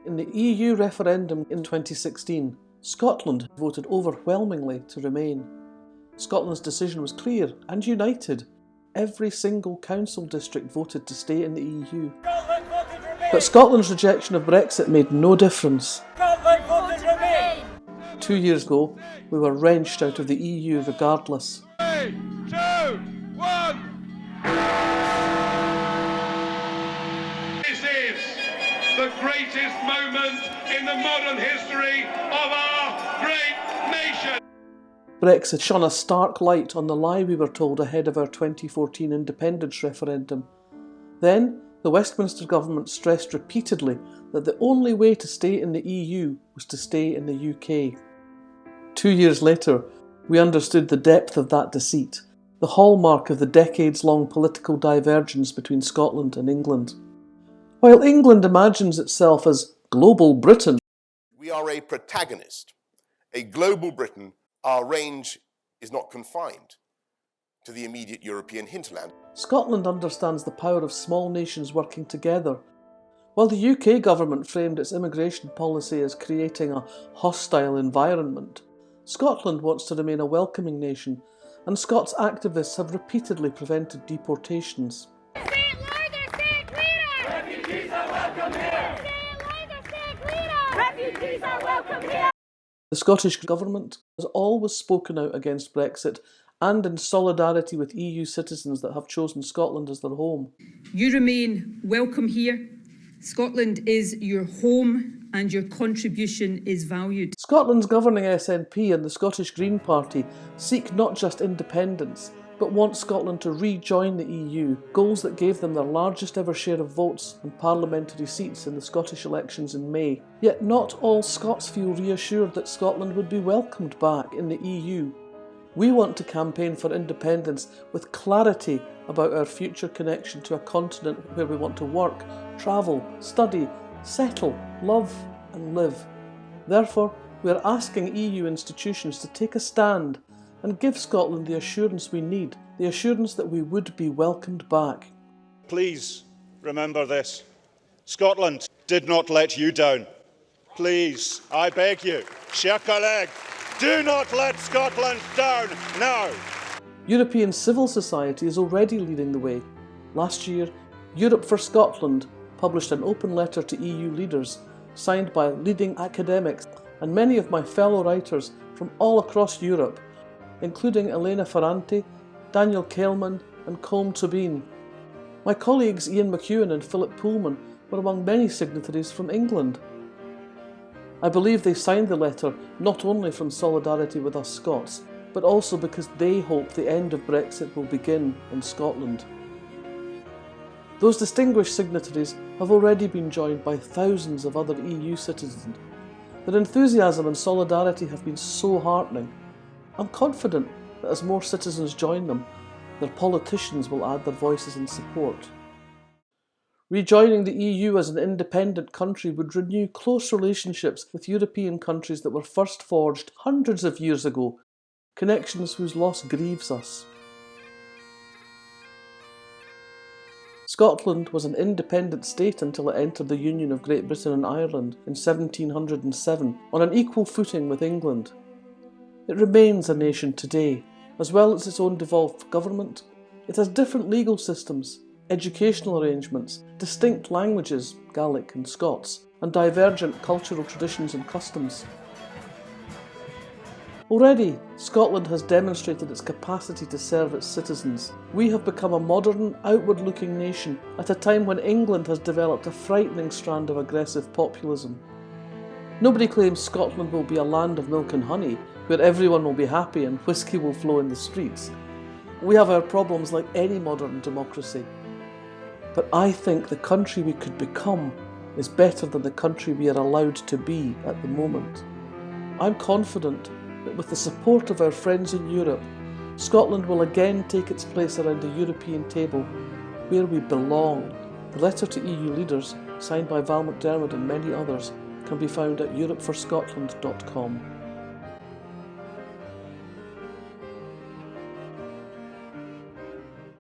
In the EU Referendum in 2016, Scotland voted overwhelmingly to remain. Scotland's decision was clear and united. Every single council district voted to stay in the EU. But Scotland's rejection of Brexit made no difference. 2 years ago, we were wrenched out of the EU regardless. 3, 2, 1. This is the greatest moment in the modern history of our great nation. Brexit shone a stark light on the lie we were told ahead of our 2014 independence referendum. Then, the Westminster government stressed repeatedly that the only way to stay in the EU was to stay in the UK. 2 years later, we understood the depth of that deceit, the hallmark of the decades-long political divergence between Scotland and England. While England imagines itself as global Britain, we are a protagonist, a global Britain. Our range is not confined to the immediate European hinterland. Scotland understands the power of small nations working together. While the UK government framed its immigration policy as creating a hostile environment, Scotland wants to remain a welcoming nation, and Scots activists have repeatedly prevented deportations. Refugees are welcome here! Refugees are welcome here! The Scottish Government has always spoken out against Brexit and in solidarity with EU citizens that have chosen Scotland as their home. You remain welcome here. Scotland is your home and your contribution is valued. Scotland's governing SNP and the Scottish Green Party seek not just independence, but want Scotland to rejoin the EU, goals that gave them their largest ever share of votes and parliamentary seats in the Scottish elections in May. Yet not all Scots feel reassured that Scotland would be welcomed back in the EU. We want to campaign for independence with clarity about our future connection to a continent where we want to work, travel, study, settle, love and live. Therefore, we are asking EU institutions to take a stand and give Scotland the assurance we need, the assurance that we would be welcomed back. Please remember this. Scotland did not let you down. Please, I beg you, chers collègues, do not let Scotland down now. European civil society is already leading the way. Last year, Europe for Scotland published an open letter to EU leaders, signed by leading academics and many of my fellow writers from all across Europe, including Elena Ferrante, Daniel Kehlmann and Colm Tobin. My colleagues Ian McEwan and Philip Pullman were among many signatories from England. I believe they signed the letter not only from solidarity with us Scots, but also because they hope the end of Brexit will begin in Scotland. Those distinguished signatories have already been joined by thousands of other EU citizens. Their enthusiasm and solidarity have been so heartening. I'm confident that as more citizens join them, their politicians will add their voices in support. Rejoining the EU as an independent country would renew close relationships with European countries that were first forged hundreds of years ago, connections whose loss grieves us. Scotland was an independent state until it entered the Union of Great Britain and Ireland in 1707 on an equal footing with England. It remains a nation today, as well as its own devolved government. It has different legal systems, educational arrangements, distinct languages, Gaelic and Scots, and divergent cultural traditions and customs. Already, Scotland has demonstrated its capacity to serve its citizens. We have become a modern, outward-looking nation at a time when England has developed a frightening strand of aggressive populism. Nobody claims Scotland will be a land of milk and honey, where everyone will be happy and whisky will flow in the streets. We have our problems like any modern democracy. But I think the country we could become is better than the country we are allowed to be at the moment. I'm confident that with the support of our friends in Europe, Scotland will again take its place around the European table where we belong. The letter to EU leaders, signed by Val McDermid and many others, can be found at europeforscotland.com.